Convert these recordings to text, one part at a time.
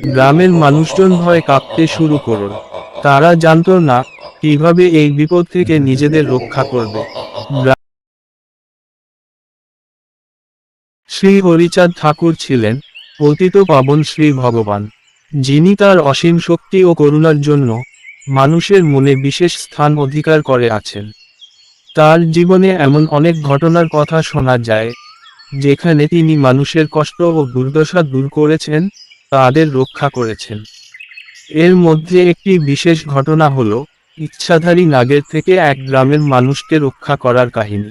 গ্রামের মানুষজন ভয়ে কাঁপতে শুরু করল। তারা জানত না কিভাবে এই বিপদ থেকে নিজেদের রক্ষা করবে। শ্রী হরিচাঁদ ঠাকুর ছিলেন পতিত পাবন শ্রী ভগবান, যিনি তার অসীম শক্তি ও করুণার জন্য মানুষের মনে বিশেষ স্থান অধিকার করে আছেন। তার জীবনে এমন অনেক ঘটনার কথা শোনা যায়, যেখানে তিনি মানুষের কষ্ট ও দুর্দশা দূর করেছেন, তাদের রক্ষা করেছেন। এর মধ্যে একটি বিশেষ ঘটনা হলো ইচ্ছাধারী নাগের থেকে এক গ্রামের মানুষকে রক্ষা করার কাহিনী।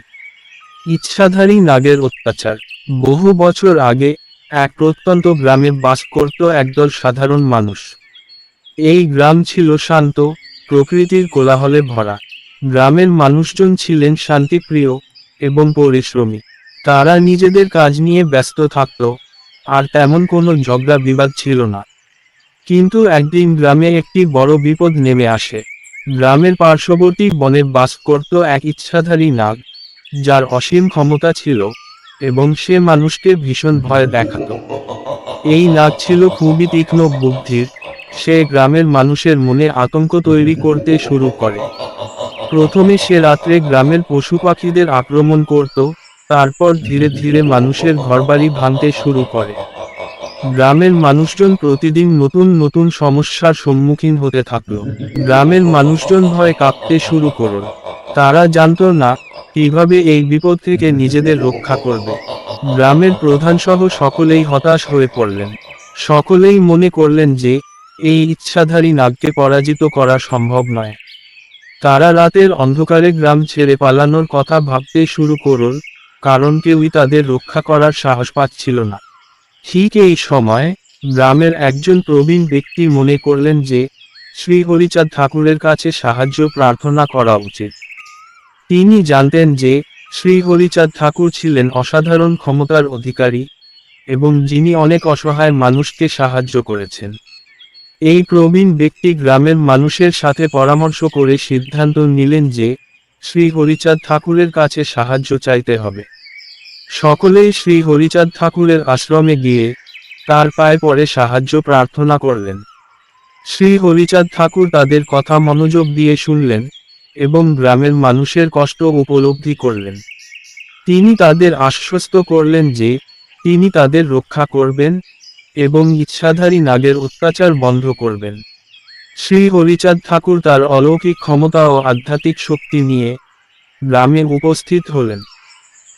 ইচ্ছাধারী নাগের অত্যাচার। বহু বছর আগে এক প্রত্যন্ত গ্রামে বাস করত একদল সাধারণ মানুষ। এই গ্রাম ছিল শান্ত, প্রকৃতির কোলাহলে ভরা। গ্রামের মানুষজন ছিলেন শান্তিপ্রিয় এবং পরিশ্রমী। তারা নিজেদের কাজ নিয়ে ব্যস্ত থাকত, আর তেমন কোনো ঝগড়া বিবাদ ছিল না। কিন্তু একদিন গ্রামে একটি বড় বিপদ নেমে আসে। গ্রামের পার্শ্ববর্তী বনে বাস করত এক ইচ্ছাধারী নাগ, যার অসীম ক্ষমতা ছিল এবং সে মানুষকে ভীষণ ভয় দেখাত। এই নাগ ছিল খুবই তীক্ষ্ণ বুদ্ধির। সে গ্রামের মানুষের মনে আতঙ্ক তৈরি করতে শুরু করে। প্রথমে সে রাত্রে গ্রামের পশু পাখিদের আক্রমণ করত, তারপর ধীরে ধীরে মানুষের ঘরবাড়ি ভাঙতে শুরু করে। গ্রামের মানুষজন প্রতিদিন নতুন নতুন সমস্যার সম্মুখীন হতে থাকল। গ্রামের মানুষজন ভয়ে কাঁপতে শুরু করল। তারা জানত না কিভাবে এই বিপদ থেকে নিজেদের রক্ষা করবে। গ্রামের প্রধান সহ সকলেই হতাশ হয়ে পড়লেন। সকলেই মনে করলেন যে এই ইচ্ছাধারী নাগকে পরাজিত করা সম্ভব নয়। তারা রাতের অন্ধকারে গ্রাম ছেড়ে পালানোর কথা ভাবতে শুরু করল, কারণ কেউই তাদের রক্ষা করার সাহস পাচ্ছিল না। ঠিক এই সময় গ্রামের একজন প্রবীণ ব্যক্তি মনে করলেন যে শ্রী হরিচাঁদ ঠাকুরের কাছে সাহায্য প্রার্থনা করা উচিত। তিনি জানতেন যে শ্রী হরিচাঁদ ঠাকুর ছিলেন অসাধারণ ক্ষমতার অধিকারী এবং যিনি অনেক অসহায় মানুষকে সাহায্য করেছেন। এই প্রবীণ ব্যক্তি গ্রামের মানুষের সাথে পরামর্শ করে সিদ্ধান্ত নিলেন যে শ্রী হরিচাঁদ ঠাকুরের কাছে সাহায্য চাইতে হবে। সকলেই শ্রী হরিচাঁদ ঠাকুরের আশ্রমে গিয়ে তার পায়ে পড়ে সাহায্য প্রার্থনা করলেন। শ্রী হরিচাঁদ ঠাকুর তাদের কথা মনোযোগ দিয়ে শুনলেন এবং গ্রামের মানুষের কষ্ট উপলব্ধি করলেন। তিনি তাদের আশ্বস্ত করলেন যে তিনি তাদের রক্ষা করবেন এবং ইচ্ছাধারী নাগের অত্যাচার বন্ধ করবেন। শ্রী হরিচাঁদ ঠাকুর তার অলৌকিক ক্ষমতা ও আধ্যাত্মিক শক্তি নিয়ে গ্রামে উপস্থিত হলেন।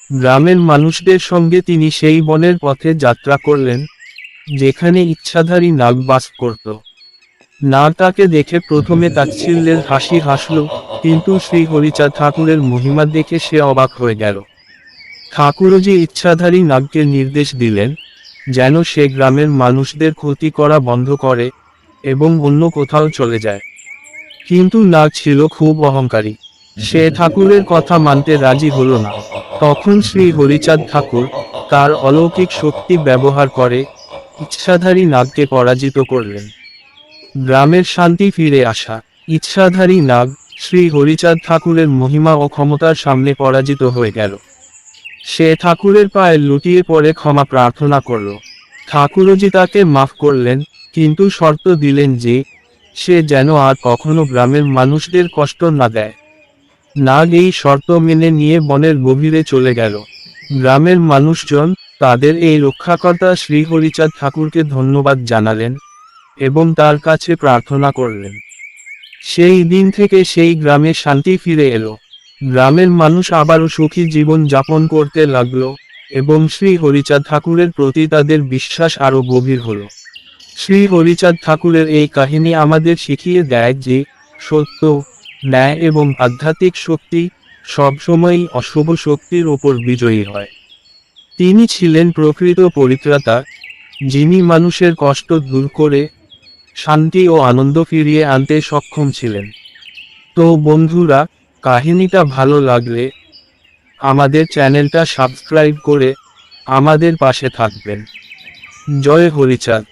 গ্রামের মানুষদের সঙ্গে তিনি সেই বনের পথে যাত্রা করলেন, যেখানে ইচ্ছাধারী নাগ বাস করত। নাগ তাকে দেখে প্রথমে তাচ্ছিল্যের হাসি হাসল, কিন্তু শ্রী হরিচাঁদ ঠাকুরের মহিমা দেখে সে অবাক হয়ে গেল। ঠাকুরজি ইচ্ছাধারী নাগকে নির্দেশ দিলেন যেন সে গ্রামের মানুষদের ক্ষতি করা বন্ধ করে এবং অন্য কোথাও চলে যায়। কিন্তু নাগ ছিল খুব অহংকারী। সে ঠাকুরের কথা মানতে রাজি হল না। তখন শ্রী হরিচাঁদ ঠাকুর তার অলৌকিক শক্তি ব্যবহার করে ইচ্ছাধারী নাগকে পরাজিত করলেন। গ্রামের শান্তি ফিরে আসা। ইচ্ছাধারী নাগ শ্রী হরিচাঁদ ঠাকুরের মহিমা ও ক্ষমতার সামনে পরাজিত হয়ে গেল। সে ঠাকুরের পায়ে লুটিয়ে পড়ে ক্ষমা প্রার্থনা করল। ঠাকুরজি তাকে মাফ করলেন, কিন্তু শর্ত দিলেন যে সে যেন আর কখনো গ্রামের মানুষদের কষ্ট না দেয়। নাগ এই শর্ত মেনে নিয়ে বনের গভীরে চলে গেল। গ্রামের মানুষজন তাদের এই রক্ষাকর্তা শ্রী হরিচাঁদ ঠাকুরকে ধন্যবাদ জানালেন এবং তার কাছে প্রার্থনা করলেন। সেই দিন থেকে সেই গ্রামে শান্তি ফিরে এলো। গ্রামের মানুষ আবারও সুখী জীবন যাপন করতে লাগলো এবং শ্রী হরিচাঁদ ঠাকুরের প্রতি তাদের বিশ্বাস আরও গভীর হলো। শ্রী হরিচাঁদ ঠাকুরের এই কাহিনী আমাদের শিখিয়ে দেয় যে সত্য, ন্যায় এবং আধ্যাত্মিক শক্তি সবসময়ই অশুভ শক্তির ওপর বিজয়ী হয়। তিনি ছিলেন প্রকৃত পরিত্রাতা, যিনি মানুষের কষ্ট দূর করে শান্তি ও আনন্দ ফিরিয়ে আনতে সক্ষম ছিলেন। তো বন্ধুরা, কাহিনীটা ভালো লাগলে আমাদের চ্যানেলটা সাবস্ক্রাইব করে আমাদের পাশে থাকবেন। জয় হরিচাঁদ।